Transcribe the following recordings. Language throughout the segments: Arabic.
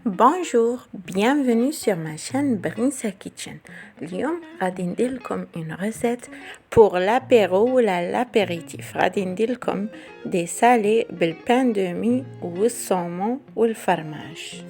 Bonjour, bienvenue sur ma chaîne Brinsa Kitchen. اليوم غادي ندير لكم une recette pour l'apéro ولا l'apéritif. غادي ندير لكم des salés بالبان de mie والصومون والفرماج.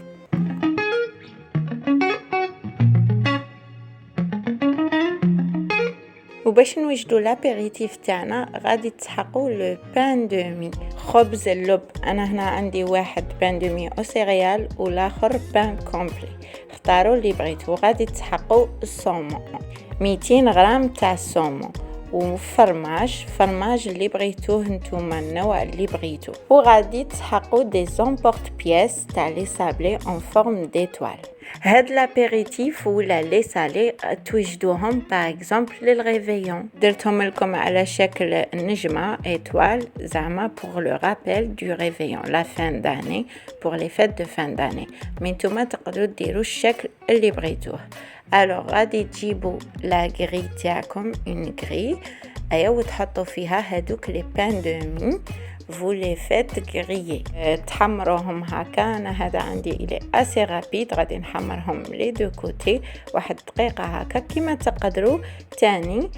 وباش نوجدوا لابيريتيف تاعنا غادي تسحقوا لو بان دو مي خبز اللب. انا هنا عندي واحد بان دو مي او سيريال والاخر بان كومبلي، اختاروا اللي بغيتوا. غادي تسحقوا الصومون 200 غرام تاع الصومون وفرماج اللي بغيتوه نتوما النوع اللي بغيتوه، وغادي تسحقوا دي زومبورت بياس تاع لي سابلي اون فورم ديتوال. هاد لابيريتيف ولا لي سالي توجدوهم باغ اكزومبل للغيفيون، درتهم لكم على شكل نجمه ايتوال زعما بور لو رابيل دو ريفيون لا فان داني بور لي فيت دو فان داني. مي نتوما تقدروا ديروا الشكل اللي بغيتوه. الوغ غادي تجيبوا لا غري تاعكم اون غري ايا وتحطوا فيها هادوك لي بان دو مي vous les faites griller. تحمروهم هكا. انا هذا عندي الي اسي رابيد، غادي نحمرهم لي دو كوتي واحد دقيقه هكا. كيما تقدروا تاني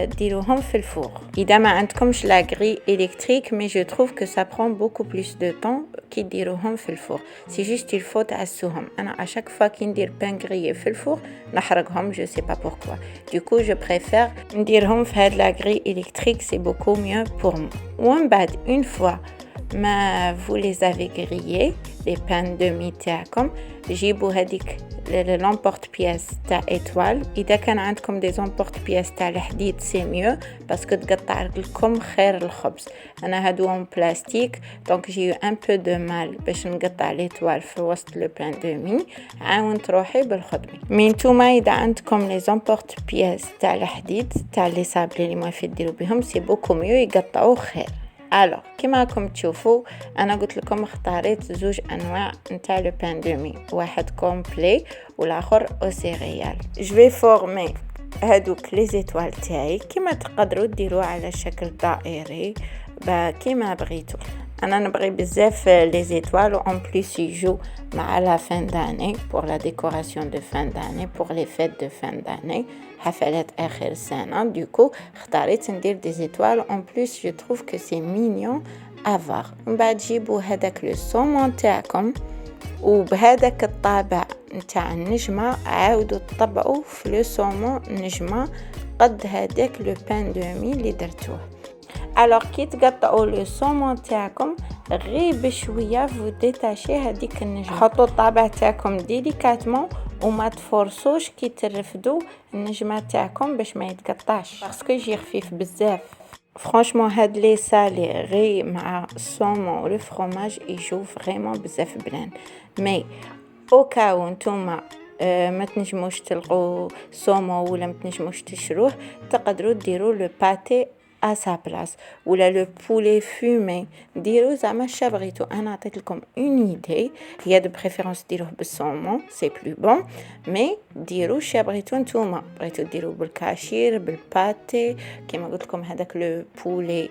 ديروهم في الفور. اذا ما عندكمش لا غري الكتريك مي جو تروف كو سا برون بوكو بلوس دو طون كي ديروهم في الفور. سي جوست الفو تعسوهم. انا اشاك فوا كي ندير بان غريي في الفور نحرقهم، جو سي با بوركوا. دوكو جو بريفير نديرهم في هاد لا غري الكتريك، سي بوكو ميو بور مو. ومن بعد une fois vous les avez grillés les pains de mie تاعكم، جيبوا هذيك لامبورت بياس تاع ايتوال. اذا كان عندكم دي زامبورت بياس تاع الحديد سي ميو باسكو تقطع لكم خير الخبز. انا هادوهم بلاستيك دونك جي ان بو دو مال باش نقطع ليتوال في وسط لو بان دو مي. عاونت روحي بالخدمه. مي نتوما اذا عندكم لي زامبورت بياس تاع الحديد تاع لي سابلي اللي ما في ديروا بهم سي بوكو ميو يقطعوا خير. الو كما راكم تشوفوا انا قلت لكم اختاريت زوج انواع نتاع لو بان دو مي، واحد كومبلي والاخر او سيريال. جو في فورمي هادوك لي زيتوال تاعي. كما تقدروا ديروا على شكل دائري كيما بغيتوا. انا نبغي بزاف لي زيتوال اون بليس يجو مع لا فان داني بور لا ديكوراسيون دو فان داني بور لي فيت دو فان داني، حفلات اخر السنه. دوكو اختاريت ندير دي زيتوال اون بليس جو تروف كو سي مينيون افار. من بعد جيبوا هذاك لو صومون تاعكم وبهذاك الطابع نتاع النجمه عاودوا تطبعوا في لو صومون نجمه قد هذاك لو بان دو مي اللي درتوه. الوغ كي تقطعوا لو صومون تاعكم غير بشويه فو ديتاشي هذيك النجمه. حطوا الطابع تاعكم ديليكاتمون وما تفرصوش كي ترفدوا النجمه تاعكم باش ما يتقطعش باسكو يجي خفيف بزاف. فرانشمون هاد لي سالي غي مع الصومون و الفرomage يجو فريمون بزاف بلان. مي او كاو نتوما ما تنجموش تلقوا صومون ولا ما تنجموش تشروه، تقدروا ديروا لو باتي à sa place ولا لو بولي فومي ديروا زعما شابغيتو. انا عطيت لكم اون ايدي، هي دو بريفيرونس ديروه بالصومون سي بلو بون، مي ديروا شابغيتو نتوما. بغيتو ديروا بالكاشير بالباتي كيما قلت لكم هذاك لو بولي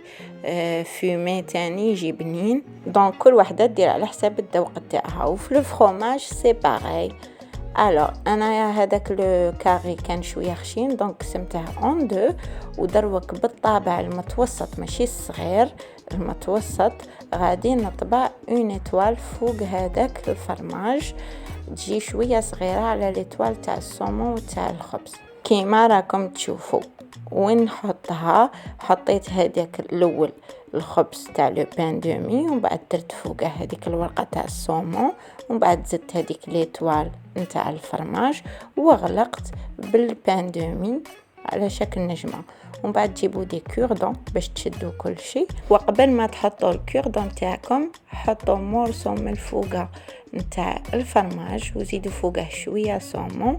فومي تاني يجي بنين. دونك كل وحده دير على حساب الذوق تاعها. وفي لو فرomage سي باغي. الو انا هذاك لو كاري كان شويه خشين دونك قسمته اون دو ودروك بالطابع المتوسط ماشي الصغير المتوسط. غادي نطبع اون ايتوال فوق هذاك الفرماج تجي شويه صغيره على ليتوال تاع الصومون وتاع الخبز كيما راكم تشوفوا. وين نحطها حطيت هذاك الاول الخبز تاع لو بان دو مي ومن بعد درت فوقه هذيك الورقه تاع الصومون ومن بعد زدت هذيك ليتوال نتاع الفرماج وغلقت بالبان دو مي على شكل نجمه. ومن بعد تجيبوا دي كوردون باش تشدوا كل شيء. وقبل ما تحطوا الكوردون تاعكم حطوا مورسو من الفوقه نتاع الفرماج وزيدوا فوقه شويه صومون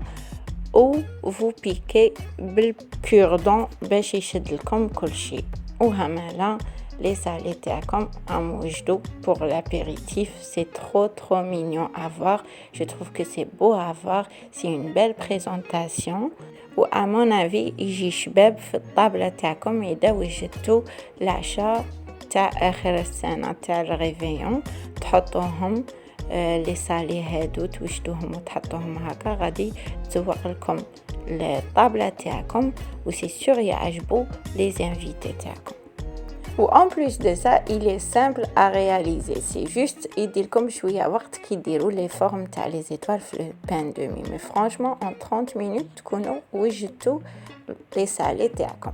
و فو بيكي بالكوردون باش يشد لكم كل شيء. وهمالا les salés تاعكم راهم وجدوا pour l'apéritif. C'est trop mignon à voir. Je trouve que c'est beau à voir. C'est une belle présentation. و à mon avis يجي شباب في الطابلة تاعكم إذا وجدتوا العشاء تاع آخر السنة تاع الريفيون تحطوهم لي سالي هادو توجدوهم وتحطوهم هكا غادي تزوق لكم الطابلة تاعكم وسي سور يعجبوا لي انفيتي تاعكم. و en plus de ça, il est simple à réaliser. C'est juste يديلكم شوية وقت كي ديروا les formes تاع les étoiles في le pain de mie. Mais franchement, en 30 minutes تكونوا وجدتوا les salés تاعكم.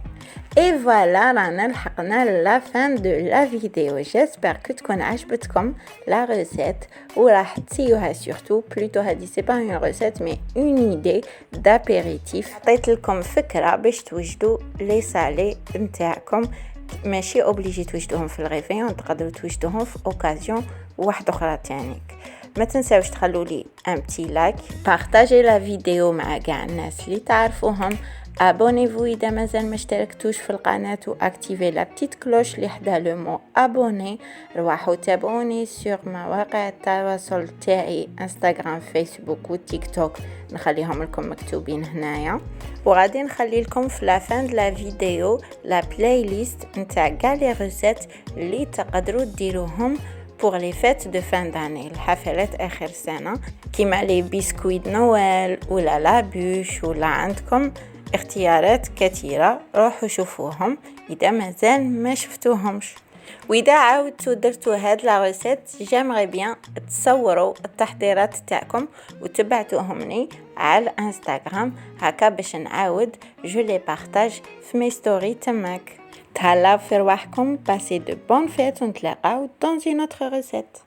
Et voilà, رانا لحقنا la fin de la vidéo. J'espère que تكون عجبتكم la recette وراح تسيوها surtout. Plutôt هادي c'est pas une recette mais une idée d'apéritif. عطيت لكم فكرة باش توجدوا les salés نتاعكم. ماشي اوبليجي توجدوهم في الغيفيون، تقدروا توجدوهم في اوكازيون واحده اخرى تانيك. ما تنساوش تخلوا لي ان بتي لايك، بارطاجي لا فيديو مع كاع الناس اللي تعرفوهم، ابونيفو اذا مازال ما اشتركتوش في القناه واكتيفي لا بتيت كلوش اللي حدا لو مو ابوني. روحوا تابعوني سور مواقع التواصل تاعي انستغرام فيسبوك وتيك توك، نخليهم لكم مكتوبين هنايا. وغادي نخلي لكم في لا فان د لا فيديو لا بلاي ليست نتاع كاع لي ريسيت اللي تقدروا ديروهم pour les fêtes de fin d'année، الحفلات آخر سنة، كيما لي بسكويت نويل ولا لابوش ولا عندكم اختيارات كثيرة. روحوا شوفوهم إذا مازال ما شفتوهمش. وإذا عاودتوا درتوا هاد لا ريسيت جامغي بيان تصوروا التحضيرات تاعكم وتبعتوهم لي على انستغرام هكا باش نعاود جو لي بارطاج في مي ستوري تماك. تهلاو في رواحكم، باسي دو بون فيت ونتلاقاو dans une autre recette.